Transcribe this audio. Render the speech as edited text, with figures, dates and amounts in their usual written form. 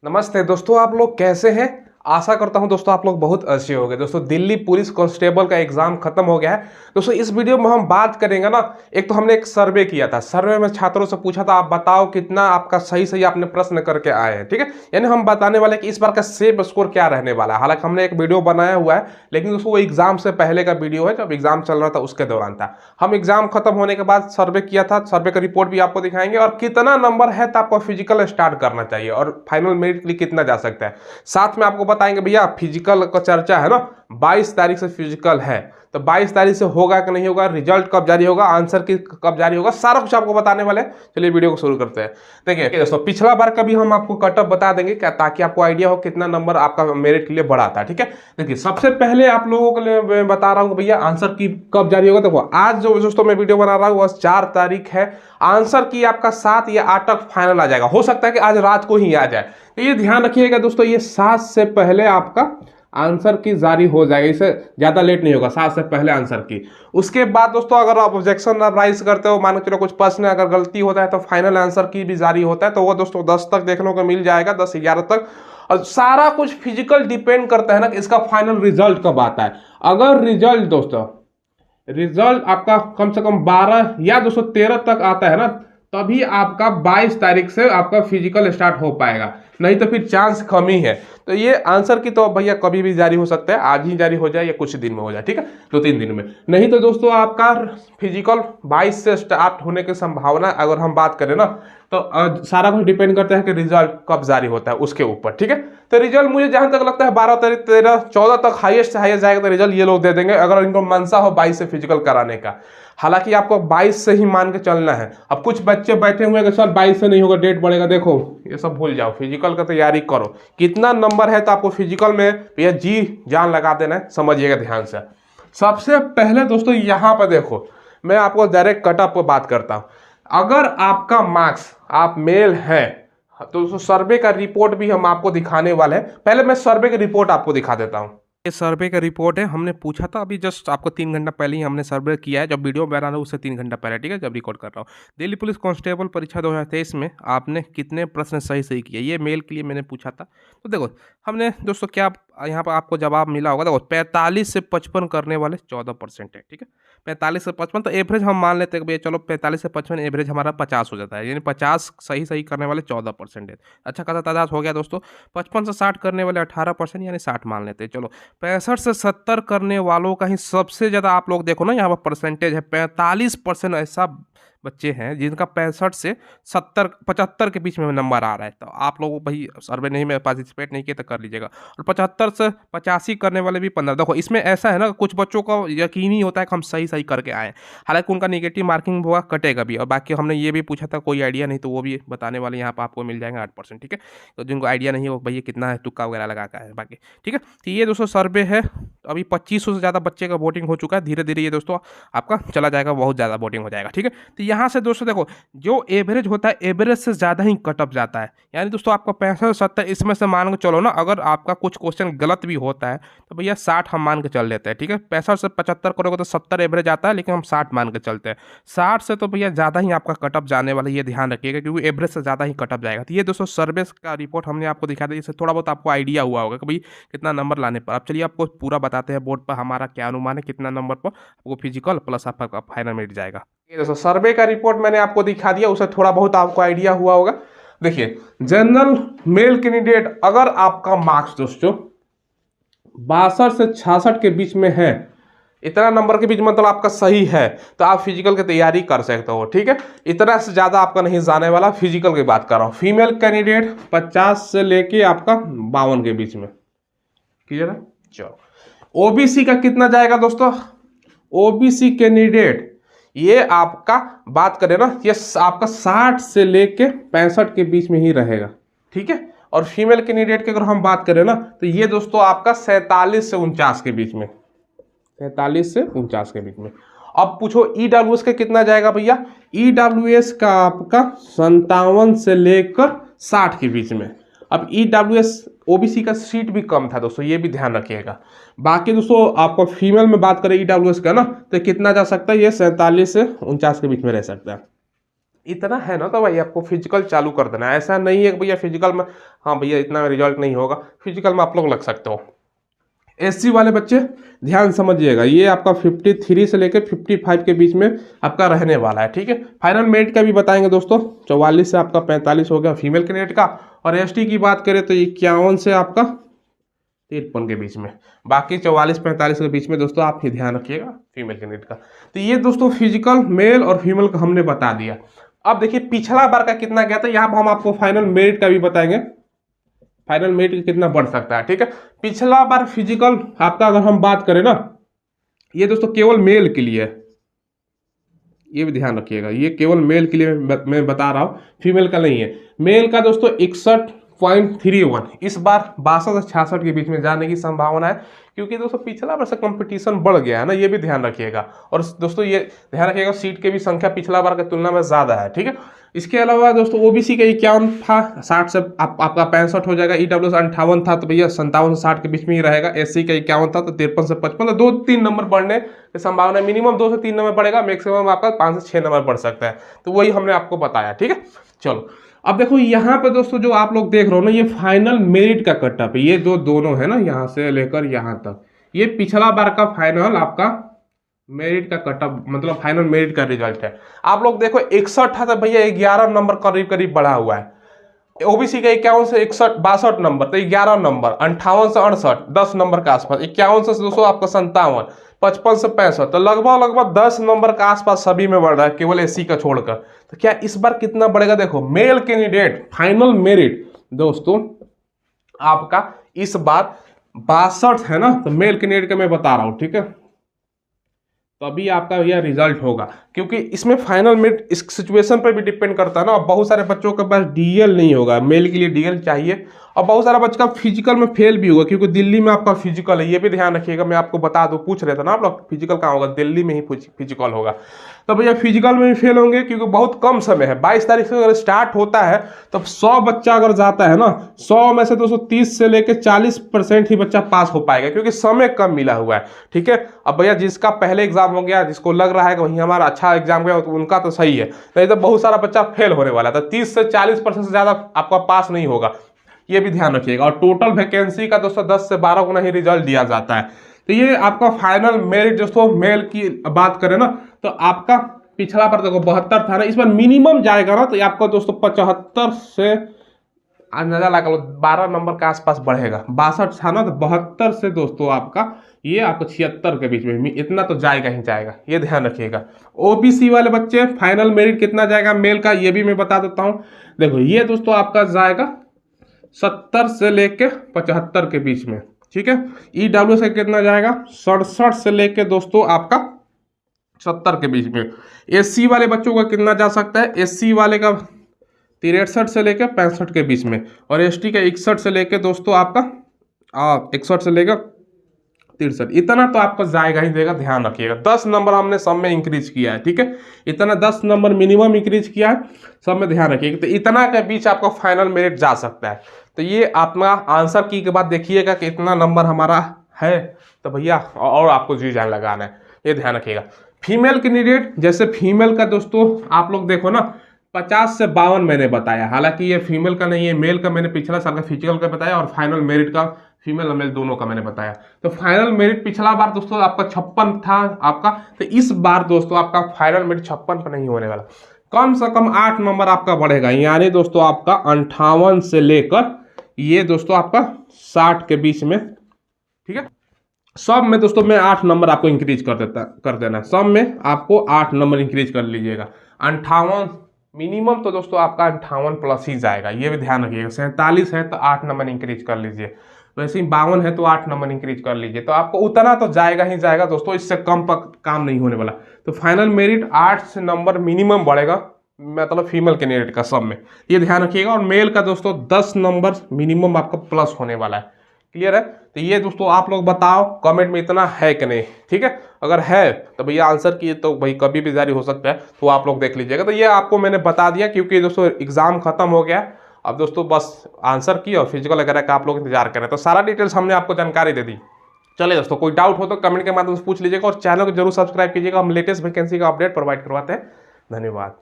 नमस्ते दोस्तों, आप लोग कैसे हैं। आशा करता हूं दोस्तों आप लोग बहुत अच्छे होंगे। दोस्तों दिल्ली पुलिस कांस्टेबल का एग्जाम खत्म हो गया है। दोस्तों इस वीडियो में हम बात करेंगे ना, एक तो हमने एक सर्वे किया था। सर्वे में छात्रों से पूछा था आप बताओ कितना आपका सही सही आपने प्रश्न करके आए हैं। ठीक है, यानी हम बताने वाले कि इस बार का सेफ स्कोर क्या रहने वाला है। हालांकि हमने एक वीडियो बनाया हुआ है, लेकिन दोस्तों वो एग्जाम से पहले का वीडियो है, जब एग्जाम चल रहा था उसके दौरान था। हम एग्जाम खत्म होने के बाद सर्वे किया था, सर्वे का रिपोर्ट भी आपको दिखाएंगे और कितना नंबर है तो आपको फिजिकल स्टार्ट करना चाहिए और फाइनल मेरिट के लिए कितना जा सकता है। साथ में आपको बताएंगे भैया फिजिकल का चर्चा है ना, 22 तारीख से फिजिकल है, तो 22 तारीख से होगा कि नहीं होगा, रिजल्ट कब जारी होगा, आंसर की कब जारी होगा, सारा कुछ आपको बताने वाले हैं। चलिए वीडियो को शुरू करते हैं। देखिए दोस्तों पिछला बार का भी हम आपको कटअप बता देंगे क्या, ताकि आपको आइडिया हो कितना नंबर आपका मेरिट के लिए बढ़ा था। ठीक है, देखिए सबसे पहले आप लोगों के लिए मैं बता रहा हूँ भैया आंसर की कब जारी होगा। देखो आज जो दोस्तों मैं वीडियो बना रहा हूँ वह 4 तारीख है। आंसर की आपका 7 या 8 तक फाइनल आ जाएगा, हो सकता है कि आज रात को ही आ जाए। तो ये ध्यान रखिएगा दोस्तों, ये 7 से पहले आपका आंसर की जारी हो जाएगा, इससे ज्यादा लेट नहीं होगा, 7 से पहले आंसर की। उसके बाद दोस्तों अगर आप ऑब्जेक्शन राइज करते हो, मान के चलो कुछ प्रश्न अगर गलती होता है तो फाइनल आंसर की भी जारी होता है, तो वो दोस्तों 10 तक देखने को मिल जाएगा, 10-11 तक। और सारा कुछ फिजिकल डिपेंड करता है ना कि इसका फाइनल रिजल्ट कब आता है। अगर रिजल्ट दोस्तों रिजल्ट आपका कम से कम 12 या 213 तक आता है ना, तभी आपका 22 तारीख से आपका फिजिकल स्टार्ट हो पाएगा, नहीं तो फिर चांस कम ही है। तो ये आंसर की तो भैया कभी भी जारी हो सकता है, आज ही जारी हो जाए या कुछ दिन में हो जाए, ठीक है, 2-3 दिन में। नहीं तो दोस्तों आपका फिजिकल 22 से स्टार्ट होने की संभावना अगर हम बात करें ना, तो सारा कुछ डिपेंड करता है कि रिजल्ट कब जारी होता है उसके ऊपर। ठीक है, तो रिजल्ट मुझे जहां तक लगता है 12 तारीख 13 14 तक हाईएस्ट से हाईएस्ट जाएगा, तो रिजल्ट ये लोग दे देंगे अगर इनको मनसा हो 22 से फिजिकल कराने का। हालांकि आपको 22 से ही मान के चलना है। अब कुछ बच्चे बैठे हुए हैं कि सर 22 से नहीं होगा, डेट बढ़ेगा। देखो ये सब भूल जाओ, फिजिकल का तैयारी करो। कितना नंबर है तो आपको फिजिकल में भैया जी जान लगा देना है, समझिएगा ध्यान से। सबसे पहले दोस्तों यहाँ पर देखो, मैं आपको डायरेक्ट कटअप पर बात करता हूँ। अगर आपका मार्क्स आप मेल हैं तो दोस्तों सर्वे का रिपोर्ट भी हम आपको दिखाने वाले हैं। पहले मैं सर्वे का रिपोर्ट आपको दिखा देता हूँ। ये सर्वे का रिपोर्ट है, हमने पूछा था अभी जस्ट आपको 3 घंटा पहले ही हमने सर्वे किया है, जब वीडियो बना रहा हूँ उससे 3 घंटा पहले। ठीक है, जब रिकॉर्ड कर रहा हूँ। दिल्ली पुलिस कांस्टेबल परीक्षा 2023 में आपने कितने प्रश्न सही सही किए, ये मेल के लिए मैंने पूछा था। तो देखो हमने दोस्तों क्या यहाँ पर आपको जवाब मिला होगा। देखो 45 से 55 करने वाले 14% है। ठीक है, 45 से 55 तो एवरेज हम मान लेते हैं भैया, चलो 45 से 55 एवरेज हमारा 50 हो जाता है, यानी 50 सही सही करने वाले 14% है। अच्छा खासा तादाद हो गया दोस्तों। 55 से 60 करने वाले 18%, यानी 60 मान लेते हैं। चलो 65 से 70 करने वालों का ही सबसे ज़्यादा आप लोग देखो ना, यहाँ पर परसेंटेज है 45% ऐसा बच्चे हैं जिनका 65 से 70-75 के बीच में नंबर आ रहा है। तो आप लोग भाई सर्वे नहीं में पार्टिसिपेट नहीं किए तो कर लीजिएगा। और 75 से 85 करने वाले भी 15। देखो इसमें ऐसा है ना, कुछ बच्चों का यकीन ही होता है कि हम सही सही करके आए, हालांकि उनका नेगेटिव मार्किंग हुआ कटेगा भी। और बाकी हमने ये भी पूछा था कोई आइडिया नहीं, तो वो भी बताने वाले यहाँ पर आपको मिल जाएंगे 8%। ठीक है, तो जिनको आइडिया नहीं हो भैया कितना है तुक्का वगैरह लगा का है बाकी। ठीक है, तो ये दोस्तों सर्वे है। अभी 2500 से ज़्यादा बच्चे का वोटिंग हो चुका है। धीरे धीरे ये दोस्तों आपका चला जाएगा, बहुत ज़्यादा वोटिंग हो जाएगा। ठीक है, तो यहाँ से दोस्तों देखो जो एवरेज होता है एवरेज से ज़्यादा ही कटअप जाता है, यानी दोस्तों आपका 65-70 इसमें से मान के चलो ना, अगर आपका कुछ क्वेश्चन गलत भी होता है तो भैया 60 हम मान के चल लेते हैं। ठीक है, 65 से 75 करोगे तो 70 एवरेज आता है, लेकिन हम 60 मान के चलते हैं। 60 से तो भैया ज़्यादा ही आपका कटअप जाने वाला, ये ध्यान रखिएगा, क्योंकि एवरेज से ज़्यादा ही कटअप जाएगा। तो ये दोस्तों सर्वे का रिपोर्ट हमने आपको दिखा दिया, इससे थोड़ा बहुत आपको आइडिया हुआ होगा कि भाई कितना नंबर लाने पर। अब चलिए आपको पूरा बताते हैं बोर्ड पर हमारा क्या अनुमान है, कितना नंबर पर आपको फिजिकल प्लस आपका फाइनल मिल जाएगा। ये दोस्तों सर्वे का रिपोर्ट मैंने आपको दिखा दिया, उससे थोड़ा बहुत आपको आइडिया हुआ होगा। देखिए जनरल मेल कैंडिडेट अगर आपका मार्क्स दोस्तों 62 से 66 के बीच में है, इतना नंबर के बीच मतलब आपका सही है, तो आप फिजिकल की तैयारी कर सकते हो। ठीक है, इतना से ज़्यादा आपका नहीं जाने वाला, फिजिकल की बात कर रहा हूँ। फीमेल कैंडिडेट 50 से लेके आपका 52 के बीच में क्लियर है। चलो ओबीसी का कितना जाएगा दोस्तों, ओबीसी कैंडिडेट ये आपका बात करें ना, ये आपका 60 से लेके 65 के बीच में ही रहेगा। ठीक है, और फीमेल कैंडिडेट की अगर हम बात करें ना, तो ये दोस्तों आपका 47 से 49 के बीच में, 47 से 49 के बीच में। अब पूछो ईडब्ल्यूएस का कितना जाएगा भैया, ईडब्ल्यूएस का आपका 57 से लेकर 60 के बीच में। अब ईडब्ल्यूएस ओबीसी का सीट भी कम था दोस्तों, ये भी ध्यान रखिएगा। बाकी दोस्तों आपको फीमेल में बात करें ईडब्ल्यूएस का ना, तो कितना जा सकता है, ये 47 से 49 के बीच में रह सकता है। इतना है ना तो भाई आपको फिजिकल चालू कर देना है। ऐसा नहीं है कि भैया फिजिकल में, हाँ भैया इतना रिजल्ट नहीं होगा, फिजिकल में आप लोग लग सकते हो। एससी वाले बच्चे ध्यान समझिएगा, ये आपका 53 से लेकर 55 के बीच में आपका रहने वाला है, ठीक है। फाइनल मेरिट का भी बताएंगे दोस्तों, 44 से आपका 45 हो गया फीमेल कैंडिडेट का। और एसटी की बात करें तो 51 से आपका 53 के बीच में, बाकी 44-45 के बीच में दोस्तों आप ही ध्यान रखिएगा फीमेल कैंडिडेट का। तो ये दोस्तों फिजिकल मेल और फीमेल का हमने बता दिया। अब देखिए पिछला बार का कितना गया था, यहाँ पर हम आपको फाइनल मेरिट का भी बताएंगे, फाइनल मेरिट कितना बढ़ सकता है, ठीक है। पिछला बार फिजिकल आपका अगर हम बात करें ना, ये दोस्तों केवल मेल के लिए है, ये भी ध्यान रखिएगा, ये केवल मेल के लिए मैं बता रहा हूँ, फीमेल का नहीं है। मेल का दोस्तों 61.31, इस बार 62 से 66 के बीच में जाने की संभावना है, क्योंकि दोस्तों पिछला बार से कंपटीशन बढ़ गया है ना, ये भी ध्यान रखिएगा। और दोस्तों ये ध्यान रखिएगा सीट की भी संख्या पिछला बार की तुलना में ज़्यादा है, ठीक है। इसके अलावा दोस्तों ओबीसी का 51 था, 60 से आपका 65 हो जाएगा। ईडब्ल्यूएस 58 था तो भैया 57 से 60 के बीच में ही रहेगा। एससी का 51 था तो 53 से 55, तो 2-3 नंबर बढ़ने की संभावना, मिनिमम 2 से 3 नंबर बढ़ेगा, मैक्सिमम आपका 5 से 6 नंबर बढ़ सकता है। तो वही हमने आपको बताया, ठीक है। चलो अब देखो यहाँ पे दोस्तों जो आप लोग देख रहे हो ना, ये फाइनल मेरिट का कटअप है, ये दोनों है ना, यहाँ से लेकर यहाँ तक, ये पिछला बार का फाइनल आपका मेरिट का कटअप, मतलब फाइनल मेरिट का रिजल्ट है। आप लोग देखो 61 था तो भैया 11 नंबर करीब करीब बढ़ा हुआ है। ओबीसी का 51 से 62 नंबर, तो 11 नंबर, 58 से 68 10 नंबर के आसपास, 51 से दोस्तों आपका 57, 55 से 65, तो लगभग 10 नंबर के आसपास सभी में बढ़ रहा है, केवल एससी का छोड़कर। तो क्या इस बार कितना बढ़ेगा, देखो मेल कैंडिडेट फाइनल मेरिट दोस्तों आपका इस बार 62 है ना, तो मेल कैंडिडेट का मैं बता रहा हूँ, ठीक है। तो अभी आपका यह रिजल्ट होगा, क्योंकि इसमें फाइनल मेरिट इस सिचुएशन पर भी डिपेंड करता है ना। बहुत सारे बच्चों के पास डीएल नहीं होगा, मेल के लिए डीएल चाहिए, और बहुत सारा बच्चा फिजिकल में फेल भी होगा, क्योंकि दिल्ली में आपका फिजिकल है, ये भी ध्यान रखिएगा। मैं आपको बता दूं, पूछ रहे थे ना आप लोग फिजिकल कहाँ होगा, दिल्ली में ही फिजिकल होगा। तो भैया फिजिकल में भी फेल होंगे, क्योंकि बहुत कम समय है, 22 तारीख से अगर स्टार्ट होता है तो 100 बच्चा अगर जाता है ना, 100 में से 230 से लेकर 40% ही बच्चा पास हो पाएगा, क्योंकि समय कम मिला हुआ है, ठीक है। अब भैया जिसका पहले एग्जाम हो गया, जिसको लग रहा है कि वही हमारा अच्छा एग्जाम गया, तो उनका तो सही है, नहीं तो बहुत सारा बच्चा फेल होने वाला था। 30 से 40% से ज्यादा आपका पास नहीं होगा, ये भी ध्यान रखिएगा। और टोटल वैकेंसी का दोस्तों 10 से 12 गुना ही रिजल्ट दिया जाता है। तो ये आपका फाइनल मेरिट दोस्तों मेल की बात करें ना, तो आपका पिछला बार देखो 72 था ना, इस बार मिनिमम जाएगा ना, तो ये आपका दोस्तों 75 से अंदाजा लगा लो 12 नंबर के आसपास बढ़ेगा। 62 था ना, तो 72 से दोस्तों आपका ये आपको 76 के बीच में, इतना तो जाएगा ही जाएगा, ये ध्यान रखिएगा। ओबीसी वाले बच्चे फाइनल मेरिट कितना जाएगा मेल का, ये भी मैं बता देता हूँ। देखो ये दोस्तों आपका जाएगा 70 से लेके 75 के बीच में, ठीक है। ईडब्ल्यू से कितना जाएगा, 67 से लेके दोस्तों आपका 70 के बीच में। एससी वाले बच्चों का कितना जा सकता है, एससी वाले का 63 से लेकर 65 के बीच में, और एसटी का 61 से लेकर दोस्तों आपका 61 से लेकर 63, इतना तो आपको जाएगा ही देगा, ध्यान रखिएगा। 10 नंबर हमने सब में इंक्रीज किया है, ठीक है, इतना 10 नंबर मिनिमम इंक्रीज किया है, सब में ध्यान रखिएगा। तो इतना के बीच आपका फाइनल मेरिट जा सकता है। तो ये अपना आंसर की के बाद देखिएगा कि इतना नंबर हमारा है, तो भैया और आपको जी जान लगाना है, ये ध्यान रखिएगा। फीमेल कैंडिडेट, जैसे फीमेल का दोस्तों आप लोग देखो ना, 50 से 52 मैंने बताया, हालांकि ये फीमेल का नहीं है, मेल का मैंने पिछला साल का फिजिकल का बताया, और फाइनल मेरिट का फीमेल और मेल दोनों का मैंने बताया। तो फाइनल मेरिट पिछला बार दोस्तों आपका 56 था आपका, तो इस बार दोस्तों आपका फाइनल मेरिट 56 पर नहीं होने वाला, कम से कम 8 नंबर आपका बढ़ेगा, यानी दोस्तों आपका 58 से लेकर ये दोस्तों आपका 60 के बीच में, ठीक है। सब में दोस्तों मैं 8 नंबर आपको इंक्रीज कर देना, सब में आपको 8 नंबर इंक्रीज कर लीजिएगा। 58 मिनिमम तो दोस्तों आपका 58 प्लस ही जाएगा, ये भी ध्यान रखिएगा। 47 है तो 8 नंबर इंक्रीज कर लीजिए, वैसे ही 52 है तो 8 नंबर इंक्रीज कर लीजिए, तो आपको उतना तो जाएगा ही जाएगा दोस्तों, इससे कम पर काम नहीं होने वाला। तो फाइनल मेरिट 8 से नंबर मिनिमम बढ़ेगा, मतलब फीमेल कैंडिडेट का सब में, ये ध्यान रखिएगा। और मेल का दोस्तों 10 नंबर मिनिमम आपका प्लस होने वाला है, क्लियर है। तो ये दोस्तों आप लोग बताओ कमेंट में इतना है कि नहीं, ठीक है। अगर है तो भैया आंसर किए तो भाई कभी भी जारी हो सकता है, तो आप लोग देख लीजिएगा। तो ये आपको मैंने बता दिया, क्योंकि दोस्तों एग्जाम खत्म हो गया, अब दोस्तों बस आंसर की और फिजिकल वगैरह का आप लोग इंतजार करें। तो सारा डिटेल्स हमने आपको जानकारी दे दी। चलिए दोस्तों, कोई डाउट हो तो कमेंट के माध्यम से पूछ लीजिएगा, और चैनल को जरूर सब्सक्राइब कीजिएगा, हम लेटेस्ट वैकेंसी का अपडेट प्रोवाइड करवाते हैं। धन्यवाद।